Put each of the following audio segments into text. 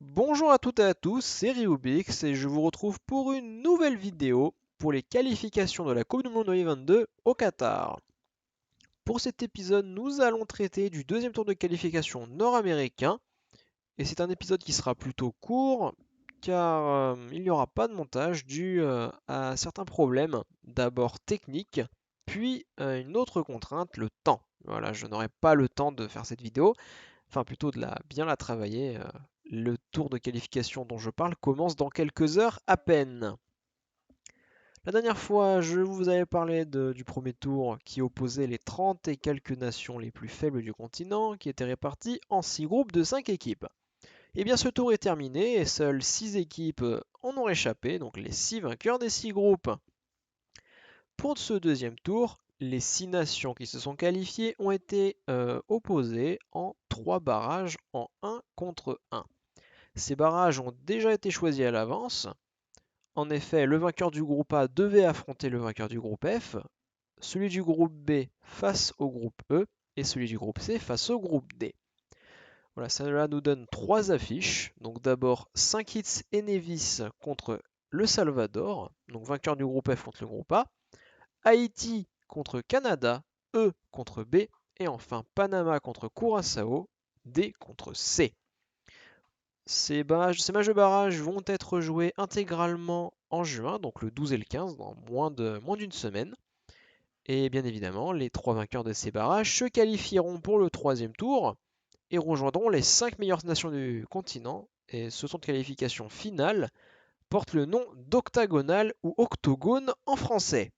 Bonjour à toutes et à tous, c'est Ryubix et je vous retrouve pour une nouvelle vidéo pour les qualifications de la Coupe du Monde 2022 au Qatar. Pour cet épisode, nous allons traiter du deuxième tour de qualification nord-américain et c'est un épisode qui sera plutôt court car il n'y aura pas de montage dû à certains problèmes, d'abord techniques, puis une autre contrainte, le temps. Voilà, je n'aurai pas le temps de faire cette vidéo, enfin plutôt de bien la travailler. Le tour de qualification dont je parle commence dans quelques heures à peine. La dernière fois, je vous avais parlé du premier tour qui opposait les 30 et quelques nations les plus faibles du continent, qui étaient réparties en 6 groupes de 5 équipes. Et bien ce tour est terminé et seules 6 équipes en ont échappé, donc les 6 vainqueurs des 6 groupes. Pour ce deuxième tour, les 6 nations qui se sont qualifiées ont été opposées en 3 barrages en 1 contre 1. Ces barrages ont déjà été choisis à l'avance. En effet, le vainqueur du groupe A devait affronter le vainqueur du groupe F, celui du groupe B face au groupe E et celui du groupe C face au groupe D. Voilà, cela nous donne 3 affiches. Donc d'abord Saint Kitts et Nevis contre le Salvador, donc vainqueur du groupe F contre le groupe A. Haïti contre Canada, E contre B. Et enfin Panama contre Curaçao, D contre C. Ces matchs de barrage vont être joués intégralement en juin, donc le 12 et le 15, dans moins d'une semaine. Et bien évidemment, les 3 vainqueurs de ces barrages se qualifieront pour le troisième tour et rejoindront les 5 meilleures nations du continent. Et ce tour de qualification finale porte le nom d'octagonal ou octogone en français.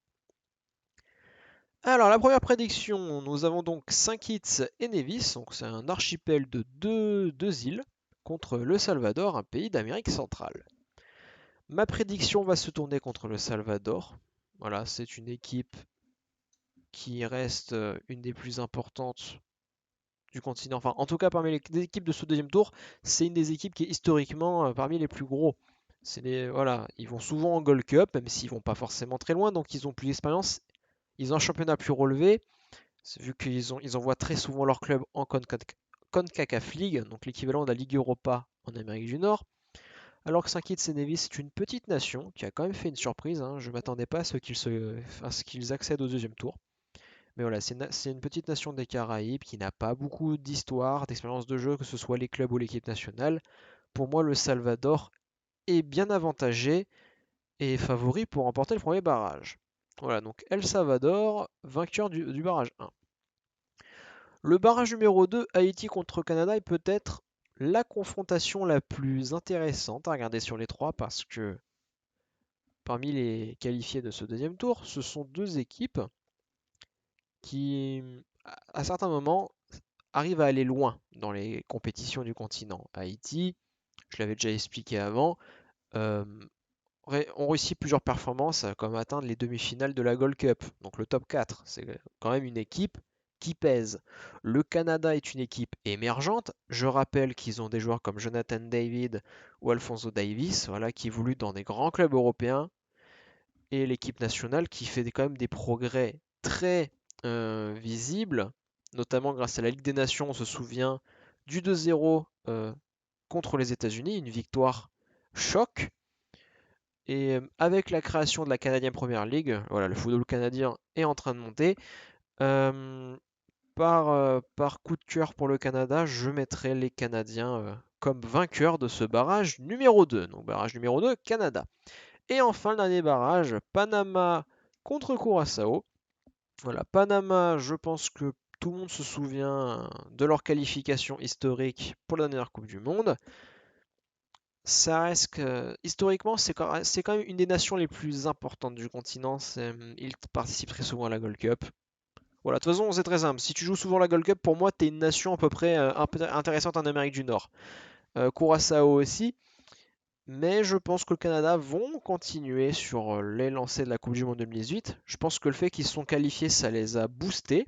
Alors la première prédiction, nous avons donc Saint Kitts et Nevis, donc c'est un archipel de deux îles, contre le Salvador, un pays d'Amérique centrale. Ma prédiction va se tourner contre le Salvador. Voilà, c'est une équipe qui reste une des plus importantes du continent. Enfin, en tout cas, parmi les équipes de ce deuxième tour, c'est une des équipes qui est historiquement parmi les plus gros. Voilà, ils vont souvent en Gold Cup, même s'ils vont pas forcément très loin, donc ils ont plus d'expérience. Ils ont un championnat plus relevé, vu ils envoient très souvent leur club en CONCACAF League, donc l'équivalent de la Ligue Europa en Amérique du Nord. Alors que Saint Kitts et Nevis est une petite nation qui a quand même fait une surprise, hein. Je ne m'attendais pas à ce qu'ils accèdent au deuxième tour. Mais voilà, c'est une petite nation des Caraïbes qui n'a pas beaucoup d'histoire, d'expérience de jeu, que ce soit les clubs ou l'équipe nationale. Pour moi, le Salvador est bien avantagé et favori pour remporter le premier barrage. Voilà, donc El Salvador, vainqueur du barrage 1. Le barrage numéro 2, Haïti contre Canada, est peut-être la confrontation la plus intéressante à regarder sur les trois parce que parmi les qualifiés de ce deuxième tour, ce sont deux équipes qui, à certains moments, arrivent à aller loin dans les compétitions du continent. Haïti, je l'avais déjà expliqué avant, euh, ont réussi plusieurs performances comme atteindre les demi-finales de la Gold Cup, donc le top 4. C'est quand même une équipe qui pèse. Le Canada est une équipe émergente. Je rappelle qu'ils ont des joueurs comme Jonathan David ou Alfonso Davis, voilà, qui évoluent dans des grands clubs européens. Et l'équipe nationale qui fait quand même des progrès très visibles, notamment grâce à la Ligue des Nations. On se souvient du 2-0 contre les États-Unis, une victoire choc. Et avec la création de la Canadian Premier League, voilà, le football canadien est en train de monter. Euh, par coup de cœur pour le Canada, je mettrai les Canadiens comme vainqueurs de ce barrage numéro 2. Donc barrage numéro 2, Canada. Et enfin, le dernier barrage, Panama contre Curaçao. Voilà, Panama, je pense que tout le monde se souvient de leur qualification historique pour la dernière Coupe du Monde. Ça reste que, historiquement, c'est quand même une des nations les plus importantes du continent. Ils participent très souvent à la Gold Cup. Voilà, de toute façon, c'est très simple. Si tu joues souvent la Gold Cup, pour moi, t'es une nation à peu près un peu intéressante en Amérique du Nord. Curaçao aussi. Mais je pense que le Canada vont continuer sur les lancers de la Coupe du Monde 2018. Je pense que le fait qu'ils se sont qualifiés, ça les a boostés.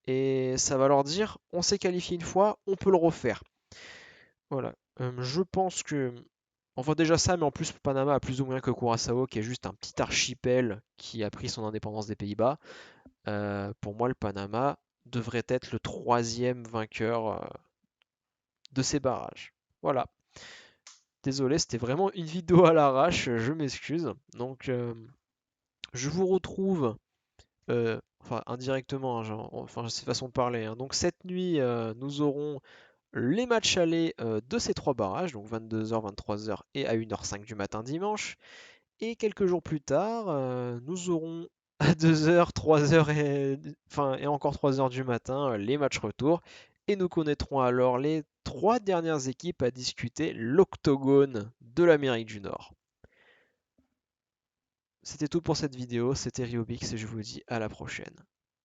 Et ça va leur dire, on s'est qualifié une fois, on peut le refaire. Voilà. Je pense que on voit déjà ça, mais en plus Panama a plus ou moins que Curaçao, qui est juste un petit archipel qui a pris son indépendance des Pays-Bas. Pour moi, le Panama devrait être le troisième vainqueur de ces barrages. Voilà. Désolé, c'était vraiment une vidéo à l'arrache, je m'excuse. Donc, je vous retrouve, enfin indirectement, hein, enfin c'est façon de parler, hein. Donc cette nuit, nous aurons les matchs allés de ces trois barrages, donc 22h, 23h et à 1h05 du matin dimanche. Et quelques jours plus tard, nous aurons à 2h, 3h et encore 3h du matin les matchs retour. Et nous connaîtrons alors les trois dernières équipes à discuter l'octogone de l'Amérique du Nord. C'était tout pour cette vidéo, c'était Riobix et je vous dis à la prochaine.